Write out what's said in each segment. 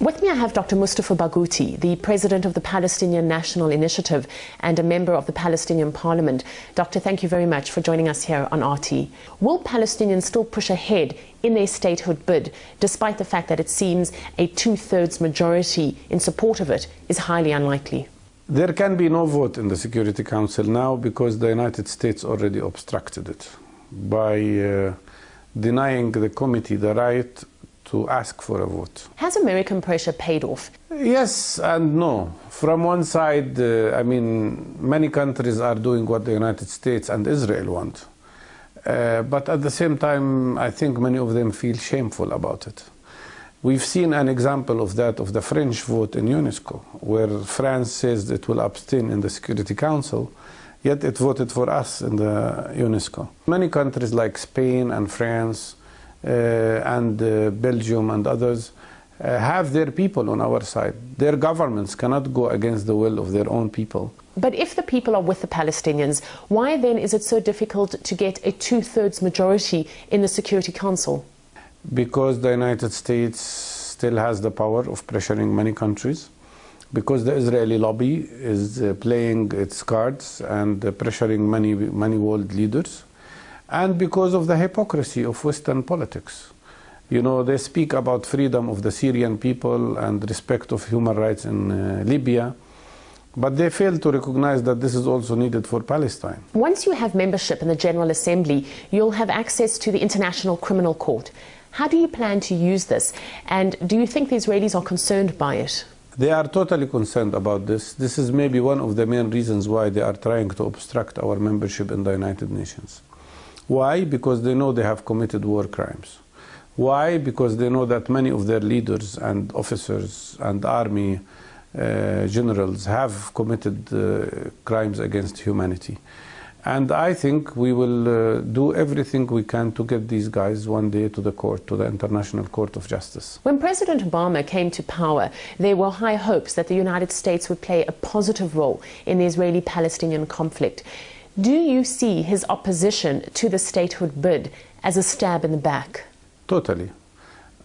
With me I have Dr. Mustafa Barghouti, the president of the Palestinian National Initiative and a member of the Palestinian Parliament. Doctor, thank you very much for joining us here on RT. Will Palestinians still push ahead in their statehood bid, despite the fact that it seems a two-thirds majority in support of it is highly unlikely? There can be no vote in the Security Council now because the United States already obstructed it by denying the committee the right to ask for a vote. Has American pressure paid off? Yes and no. From one side, many countries are doing what the United States and Israel want. But at the same time, I think many of them feel shameful about it. We've seen an example of that, of the French vote in UNESCO, where France says it will abstain in the Security Council, yet it voted for us in the UNESCO. Many countries like Spain and France and Belgium and others have their people on our side. Their governments cannot go against the will of their own people. But if the people are with the Palestinians, why then is it so difficult to get a two-thirds majority in the Security Council? Because the United States still has the power of pressuring many countries, because the Israeli lobby is playing its cards and pressuring many world leaders, and because of the hypocrisy of Western politics. You know, they speak about freedom of the Syrian people and respect of human rights in Libya, but they fail to recognize that this is also needed for Palestine. Once you have membership in the General Assembly, you'll have access to the International Criminal Court. How do you plan to use this? And do you think the Israelis are concerned by it? They are totally concerned about this. This is maybe one of the main reasons why they are trying to obstruct our membership in the United Nations. Why? Because they know they have committed war crimes. Why? Because they know that many of their leaders and officers and army generals have committed crimes against humanity. And I think we will do everything we can to get these guys one day to the court, to the International Court of Justice. When President Obama came to power, there were high hopes that the United States would play a positive role in the Israeli-Palestinian conflict. Do you see his opposition to the statehood bid as a stab in the back? Totally.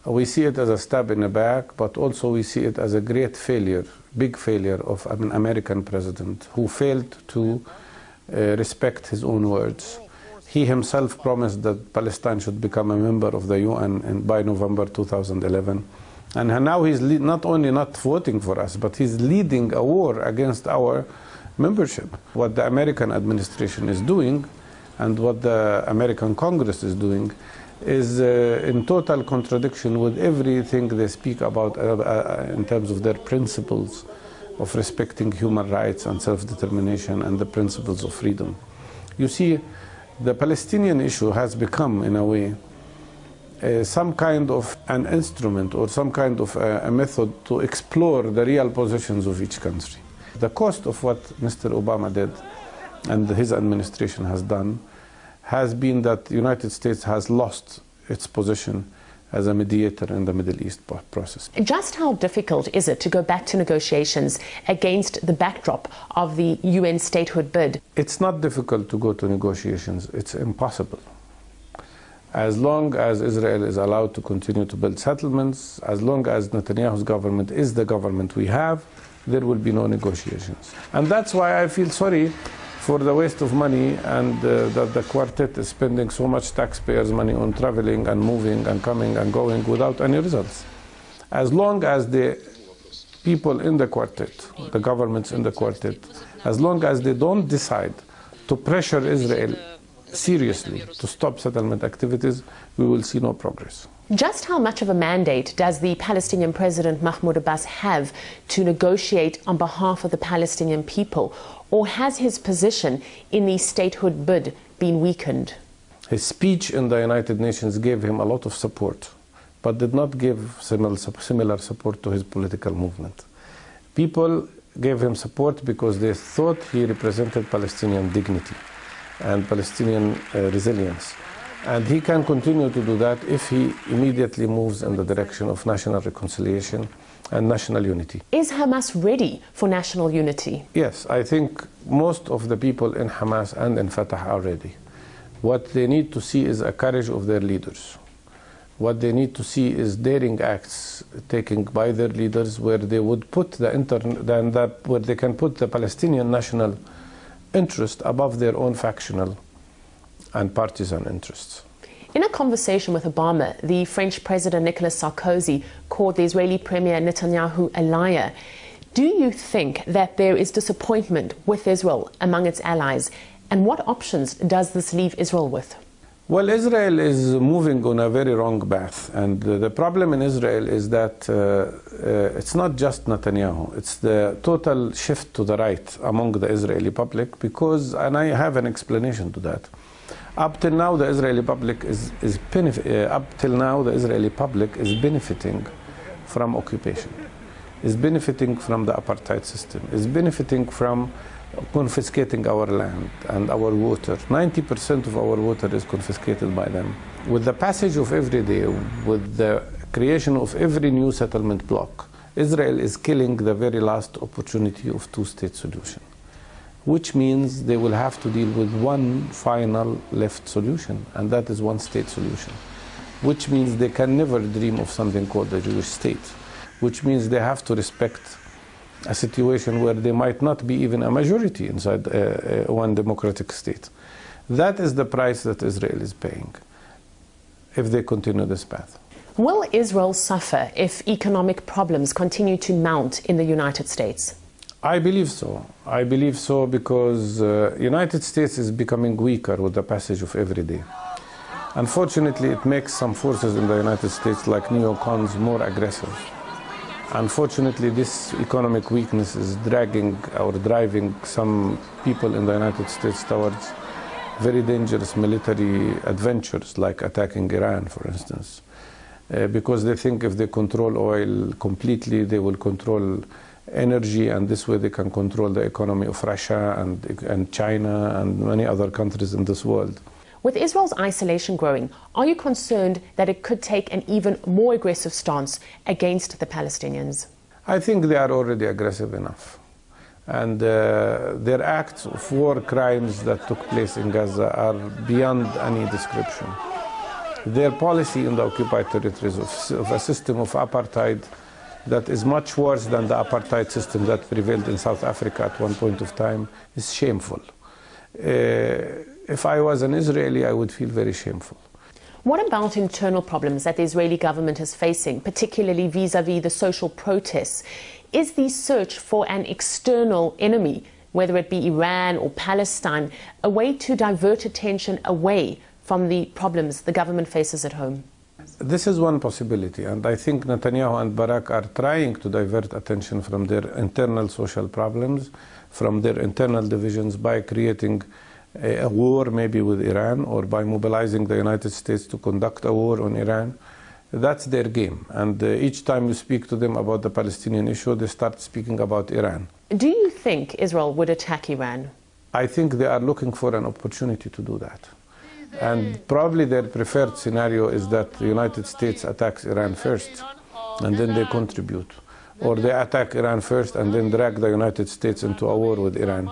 We see it as a stab in the back, but also we see it as a great failure, big failure of an American president who failed to respect his own words. He himself promised that Palestine should become a member of the UN by November 2011. And now he's not only not voting for us, but he's leading a war against our membership. What the American administration is doing and what the American Congress is doing is in total contradiction with everything they speak about in terms of their principles of respecting human rights and self-determination and the principles of freedom. You see, the Palestinian issue has become, in a way, some kind of an instrument or some kind of a method to explore the real positions of each country. The cost of what Mr. Obama did and his administration has done has been that the United States has lost its position as a mediator in the Middle East process. Just how difficult is it to go back to negotiations against the backdrop of the UN statehood bid? It's not difficult to go to negotiations, it's impossible. As long as Israel is allowed to continue to build settlements, as long as Netanyahu's government is the government we have, there will be no negotiations. And that's why I feel sorry for the waste of money and that the quartet is spending so much taxpayers' money on traveling and moving and coming and going without any results. As long as the people in the quartet, the governments in the quartet, as long as they don't decide to pressure Israel seriously to stop settlement activities, we will see no progress. Just how much of a mandate does the Palestinian President Mahmoud Abbas have to negotiate on behalf of the Palestinian people? Or has his position in the statehood bid been weakened? His speech in the United Nations gave him a lot of support, but did not give similar support to his political movement. People gave him support because they thought he represented Palestinian dignity and Palestinian resilience. And he can continue to do that if he immediately moves in the direction of national reconciliation and national unity. Is Hamas ready for national unity? Yes, I think most of the people in Hamas and in Fatah are ready. What they need to see is a courage of their leaders What they need to see is daring acts taken by their leaders where they would put where they can put the Palestinian national interest above their own factional and partisan interests. In a conversation with Obama, the French President Nicolas Sarkozy called the Israeli Premier Netanyahu a liar. Do you think that there is disappointment with Israel among its allies? And what options does this leave Israel with? Well, Israel is moving on a very wrong path. And the problem in Israel is that it's not just Netanyahu. It's the total shift to the right among the Israeli public because, and I have an explanation to that. Up till now, the Israeli public is benefiting from occupation, is benefiting from the apartheid system, is benefiting from confiscating our land and our water. 90% of our water is confiscated by them. With the passage of every day, with the creation of every new settlement block, Israel is killing the very last opportunity of two-state solution, which means they will have to deal with one final left solution, and that is one-state solution, which means they can never dream of something called the Jewish state, which means they have to respect a situation where they might not be even a majority inside one democratic state. That is the price that Israel is paying if they continue this path. Will Israel suffer if economic problems continue to mount in the United States? I believe so. I believe so because United States is becoming weaker with the passage of every day. Unfortunately, it makes some forces in the United States, like neocons, more aggressive. Unfortunately, this economic weakness is dragging or driving some people in the United States towards very dangerous military adventures, like attacking Iran, for instance, because they think if they control oil completely, they will control energy, and this way they can control the economy of Russia and China and many other countries in this world. With Israel's isolation growing, are you concerned that it could take an even more aggressive stance against the Palestinians? I think they are already aggressive enough. And their acts of war crimes that took place in Gaza are beyond any description. Their policy in the occupied territories of a system of apartheid that is much worse than the apartheid system that prevailed in South Africa at one point of time is shameful. If I was an Israeli, I would feel very shameful. What about internal problems that the Israeli government is facing, particularly vis-à-vis the social protests? Is the search for an external enemy, whether it be Iran or Palestine, a way to divert attention away from the problems the government faces at home? This is one possibility, and I think Netanyahu and Barak are trying to divert attention from their internal social problems, from their internal divisions by creating a war maybe with Iran or by mobilizing the United States to conduct a war on Iran. That's their game. And each time you speak to them about the Palestinian issue, they start speaking about Iran. Do you think Israel would attack Iran? I think they are looking for an opportunity to do that. And probably their preferred scenario is that the United States attacks Iran first and then they contribute. Or they attack Iran first and then drag the United States into a war with Iran.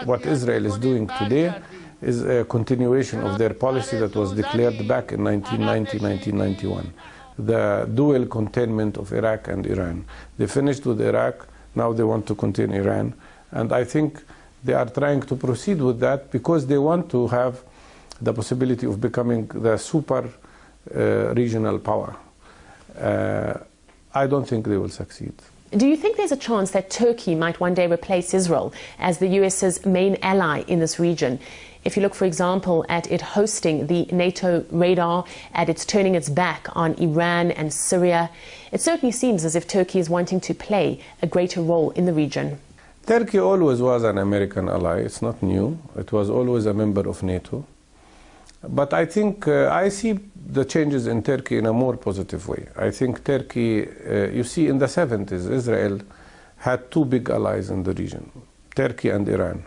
What Israel is doing today is a continuation of their policy that was declared back in 1990-1991. The dual containment of Iraq and Iran. They finished with Iraq, now they want to contain Iran. And I think they are trying to proceed with that because they want to have the possibility of becoming the super regional power. I don't think they will succeed. Do you think there's a chance that Turkey might one day replace Israel as the US's main ally in this region? If you look, for example, at it hosting the NATO radar, at its turning its back on Iran and Syria, it certainly seems as if Turkey is wanting to play a greater role in the region. Turkey always was an American ally. It's not new. It was always a member of NATO. But I think I see the changes in Turkey in a more positive way. I think Turkey, you see, in the 70s, Israel had two big allies in the region, Turkey and Iran.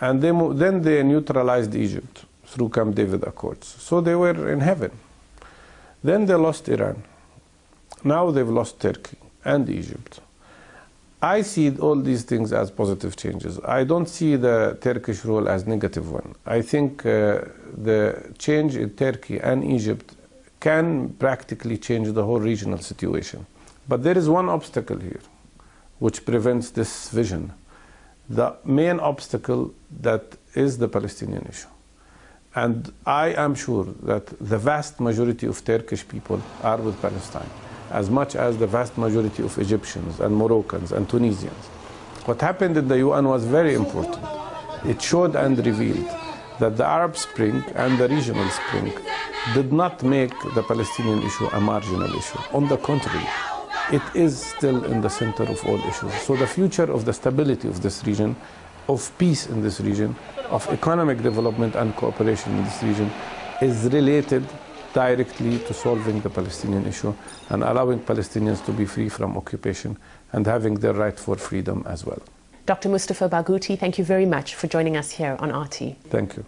And then they neutralized Egypt through Camp David Accords. So they were in heaven. Then they lost Iran. Now they've lost Turkey and Egypt. I see all these things as positive changes. I don't see the Turkish role as negative one. I think the change in Turkey and Egypt can practically change the whole regional situation. But there is one obstacle here which prevents this vision. The main obstacle that is the Palestinian issue. And I am sure that the vast majority of Turkish people are with Palestine, as much as the vast majority of Egyptians and Moroccans and Tunisians. What happened in the UN was very important. It showed and revealed that the Arab Spring and the regional spring did not make the Palestinian issue a marginal issue. On the contrary, it is still in the center of all issues. So the future of the stability of this region, of peace in this region, of economic development and cooperation in this region is related directly to solving the Palestinian issue and allowing Palestinians to be free from occupation and having their right for freedom as well. Dr. Mustafa Barghouti, thank you very much for joining us here on RT. Thank you.